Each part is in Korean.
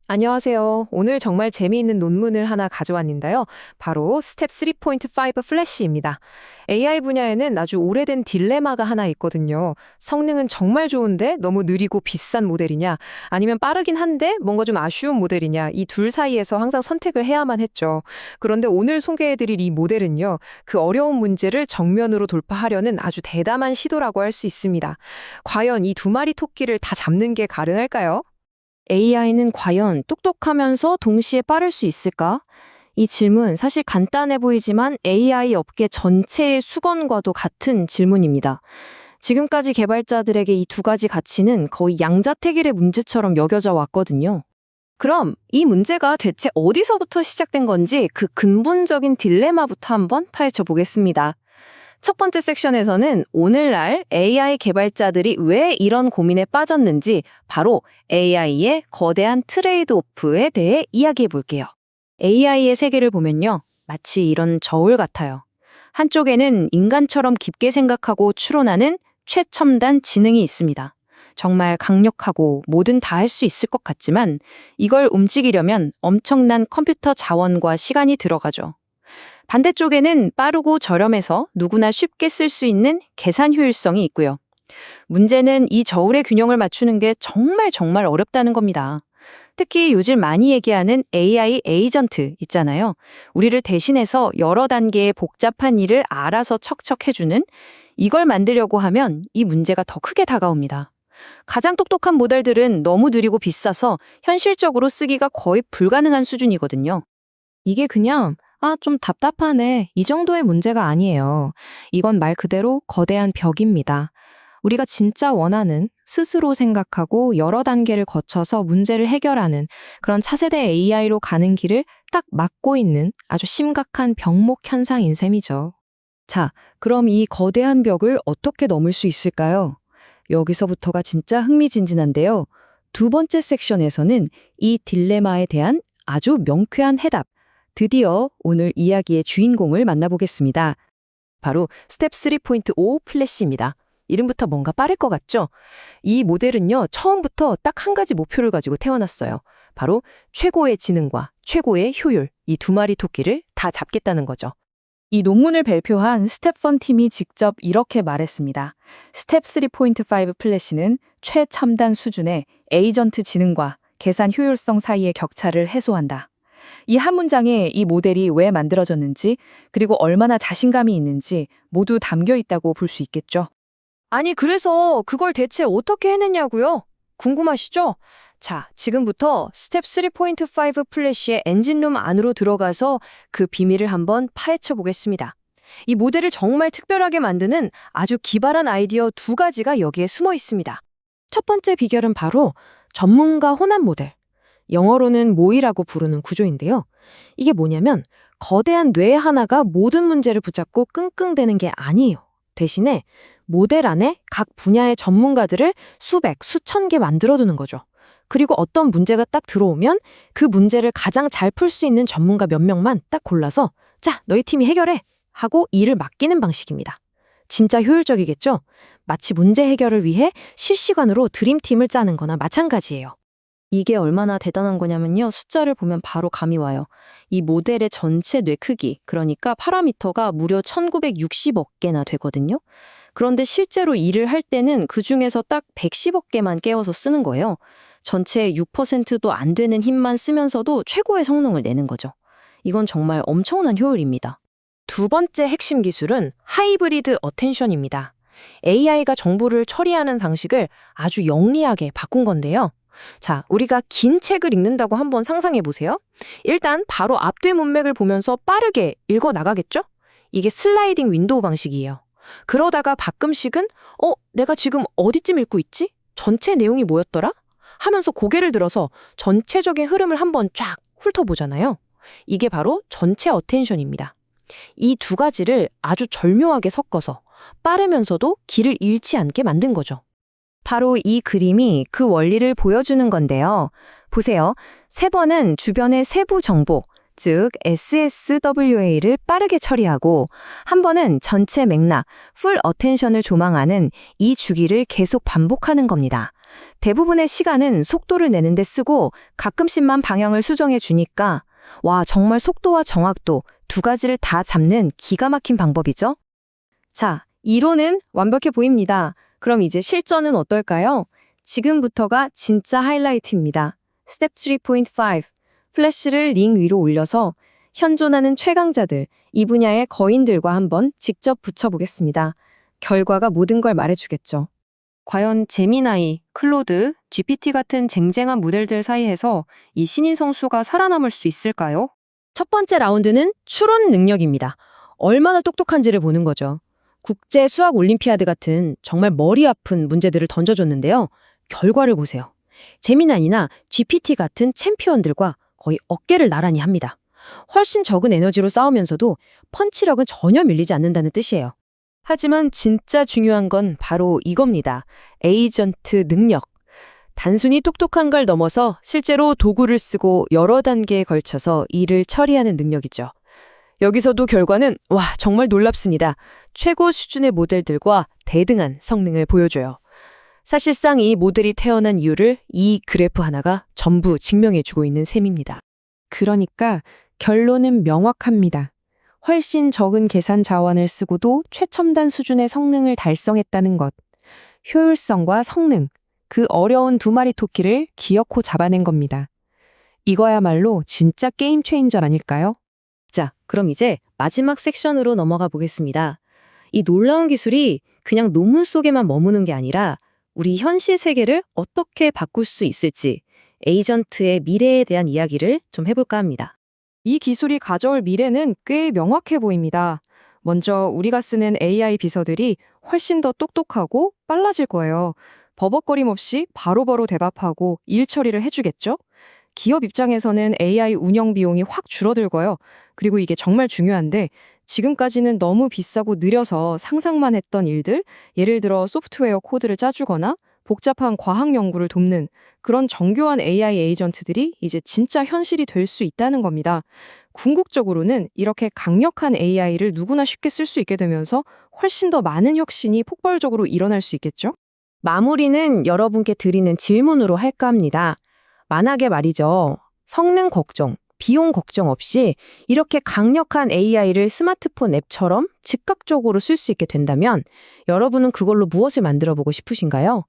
안녕하세요. 오늘 정말 재미있는 논문을 하나 가져왔는데요. 바로 스텝 3.5 플래시입니다. AI 분야에는 아주 오래된 딜레마가 하나 있거든요. 성능은 정말 좋은데 너무 느리고 비싼 모델이냐, 아니면 빠르긴 한데 뭔가 좀 아쉬운 모델이냐, 이 둘 사이에서 항상 선택을 해야만 했죠. 그런데 오늘 소개해드릴 이 모델은요, 그 어려운 문제를 정면으로 돌파하려는 아주 대담한 시도라고 할 수 있습니다. 과연 이 두 마리 토끼를 다 잡는 게 가능할까요? AI는 과연 똑똑하면서 동시에 빠를 수 있을까? 이 질문 사실 간단해 보이지만 AI 업계 전체의 수건과도 같은 질문입니다. 지금까지 개발자들에게 이 두 가지 가치는 거의 양자택일의 문제처럼 여겨져 왔거든요. 그럼 이 문제가 대체 어디서부터 시작된 건지 그 근본적인 딜레마부터 한번 파헤쳐 보겠습니다. 첫 번째 섹션에서는 오늘날 AI 개발자들이 왜 이런 고민에 빠졌는지 바로 AI의 거대한 트레이드오프에 대해 이야기해 볼게요. AI의 세계를 보면요. 마치 이런 저울 같아요. 한쪽에는 인간처럼 깊게 생각하고 추론하는 최첨단 지능이 있습니다. 정말 강력하고 뭐든 다 할 수 있을 것 같지만 이걸 움직이려면 엄청난 컴퓨터 자원과 시간이 들어가죠. 반대쪽에는 빠르고 저렴해서 누구나 쉽게 쓸 수 있는 계산 효율성이 있고요. 문제는 이 저울의 균형을 맞추는 게 정말 어렵다는 겁니다. 특히 요즘 많이 얘기하는 AI 에이전트 있잖아요. 우리를 대신해서 여러 단계의 복잡한 일을 알아서 척척 해주는 이걸 만들려고 하면 이 문제가 더 크게 다가옵니다. 가장 똑똑한 모델들은 너무 느리고 비싸서 현실적으로 쓰기가 거의 불가능한 수준이거든요. 이게 그냥 좀 답답하네. 이 정도의 문제가 아니에요. 이건 말 그대로 거대한 벽입니다. 우리가 진짜 원하는 스스로 생각하고 여러 단계를 거쳐서 문제를 해결하는 그런 차세대 AI로 가는 길을 딱 막고 있는 아주 심각한 병목 현상인 셈이죠. 자, 그럼 이 거대한 벽을 어떻게 넘을 수 있을까요? 여기서부터가 진짜 흥미진진한데요. 두 번째 섹션에서는 이 딜레마에 대한 아주 명쾌한 해답, 드디어 오늘 이야기의 주인공을 만나보겠습니다. 바로 스텝 3.5 플래시입니다. 이름부터 뭔가 빠를 것 같죠? 이 모델은요, 처음부터 딱 한 가지 목표를 가지고 태어났어요. 바로 최고의 지능과 최고의 효율, 이 두 마리 토끼를 다 잡겠다는 거죠. 이 논문을 발표한 스텝펀 팀이 직접 이렇게 말했습니다. 스텝 3.5 플래시는 최첨단 수준의 에이전트 지능과 계산 효율성 사이의 격차를 해소한다. 이 한 문장에 이 모델이 왜 만들어졌는지 그리고 얼마나 자신감이 있는지 모두 담겨 있다고 볼 수 있겠죠. 아니, 그래서 그걸 대체 어떻게 해냈냐고요? 궁금하시죠? 자, 지금부터 스텝 3.5 플래시의 엔진룸 안으로 들어가서 그 비밀을 한번 파헤쳐 보겠습니다. 이 모델을 정말 특별하게 만드는 아주 기발한 아이디어 두 가지가 여기에 숨어 있습니다. 첫 번째 비결은 바로 전문가 혼합 모델. 영어로는 모이라고 부르는 구조인데요. 이게 뭐냐면 거대한 뇌 하나가 모든 문제를 붙잡고 끙끙대는 게 아니에요. 대신에 모델 안에 각 분야의 전문가들을 수백, 수천 개 만들어두는 거죠. 그리고 어떤 문제가 딱 들어오면 그 문제를 가장 잘 풀 수 있는 전문가 몇 명만 딱 골라서 자, 너희 팀이 해결해! 하고 일을 맡기는 방식입니다. 진짜 효율적이겠죠? 마치 문제 해결을 위해 실시간으로 드림팀을 짜는 거나 마찬가지예요. 이게 얼마나 대단한 거냐면요. 숫자를 보면 바로 감이 와요. 이 모델의 전체 뇌 크기, 그러니까 파라미터가 무려 1960억 개나 되거든요. 그런데 실제로 일을 할 때는 그중에서 딱 110억 개만 깨워서 쓰는 거예요. 전체의 6%도 안 되는 힘만 쓰면서도 최고의 성능을 내는 거죠. 이건 정말 엄청난 효율입니다. 두 번째 핵심 기술은 하이브리드 어텐션입니다. AI가 정보를 처리하는 방식을 아주 영리하게 바꾼 건데요. 자, 우리가 긴 책을 읽는다고 한번 상상해 보세요. 일단 바로 앞뒤 문맥을 보면서 빠르게 읽어 나가겠죠? 이게 슬라이딩 윈도우 방식이에요. 그러다가 가끔씩은 내가 지금 어디쯤 읽고 있지? 전체 내용이 뭐였더라? 하면서 고개를 들어서 전체적인 흐름을 한번 쫙 훑어보잖아요. 이게 바로 전체 어텐션입니다. 이 두 가지를 아주 절묘하게 섞어서 빠르면서도 길을 잃지 않게 만든 거죠. 바로 이 그림이 그 원리를 보여주는 건데요. 보세요. 세 번은 주변의 세부 정보, 즉 SSWA를 빠르게 처리하고 한 번은 전체 맥락, 풀 어텐션을 조망하는 이 주기를 계속 반복하는 겁니다. 대부분의 시간은 속도를 내는 데 쓰고 가끔씩만 방향을 수정해 주니까 와, 정말 속도와 정확도 두 가지를 다 잡는 기가 막힌 방법이죠. 자, 이론은 완벽해 보입니다. 그럼 이제 실전은 어떨까요? 지금부터가 진짜 하이라이트입니다. 스텝 3.5. 플래시를 링 위로 올려서 현존하는 최강자들, 이 분야의 거인들과 한번 직접 붙여보겠습니다. 결과가 모든 걸 말해주겠죠. 과연 제미나이, 클로드, GPT 같은 쟁쟁한 모델들 사이에서 이 신인 성수가 살아남을 수 있을까요? 첫 번째 라운드는 추론 능력입니다. 얼마나 똑똑한지를 보는 거죠. 국제 수학 올림피아드 같은 정말 머리 아픈 문제들을 던져줬는데요. 결과를 보세요. 제미나이나 GPT 같은 챔피언들과 거의 어깨를 나란히 합니다. 훨씬 적은 에너지로 싸우면서도 펀치력은 전혀 밀리지 않는다는 뜻이에요. 하지만 진짜 중요한 건 바로 이겁니다. 에이전트 능력. 단순히 똑똑한 걸 넘어서 실제로 도구를 쓰고 여러 단계에 걸쳐서 일을 처리하는 능력이죠. 여기서도 결과는 정말 놀랍습니다. 최고 수준의 모델들과 대등한 성능을 보여줘요. 사실상 이 모델이 태어난 이유를 이 그래프 하나가 전부 증명해주고 있는 셈입니다. 그러니까 결론은 명확합니다. 훨씬 적은 계산 자원을 쓰고도 최첨단 수준의 성능을 달성했다는 것. 효율성과 성능, 그 어려운 두 마리 토끼를 기어코 잡아낸 겁니다. 이거야말로 진짜 게임 체인저 아닐까요? 자, 그럼 이제 마지막 섹션으로 넘어가 보겠습니다. 이 놀라운 기술이 그냥 논문 속에만 머무는 게 아니라 우리 현실 세계를 어떻게 바꿀 수 있을지 에이전트의 미래에 대한 이야기를 좀 해볼까 합니다. 이 기술이 가져올 미래는 꽤 명확해 보입니다. 먼저 우리가 쓰는 AI 비서들이 훨씬 더 똑똑하고 빨라질 거예요. 버벅거림 없이 바로바로 대답하고 일 처리를 해주겠죠? 기업 입장에서는 AI 운영 비용이 확 줄어들고요. 그리고 이게 정말 중요한데 지금까지는 너무 비싸고 느려서 상상만 했던 일들, 예를 들어 소프트웨어 코드를 짜주거나 복잡한 과학 연구를 돕는 그런 정교한 AI 에이전트들이 이제 진짜 현실이 될 수 있다는 겁니다. 궁극적으로는 이렇게 강력한 AI를 누구나 쉽게 쓸 수 있게 되면서 훨씬 더 많은 혁신이 폭발적으로 일어날 수 있겠죠? 마무리는 여러분께 드리는 질문으로 할까 합니다. 만약에 말이죠. 성능 걱정, 비용 걱정 없이 이렇게 강력한 AI를 스마트폰 앱처럼 즉각적으로 쓸 수 있게 된다면 여러분은 그걸로 무엇을 만들어 보고 싶으신가요?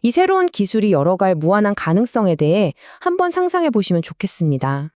이 새로운 기술이 열어갈 무한한 가능성에 대해 한번 상상해 보시면 좋겠습니다.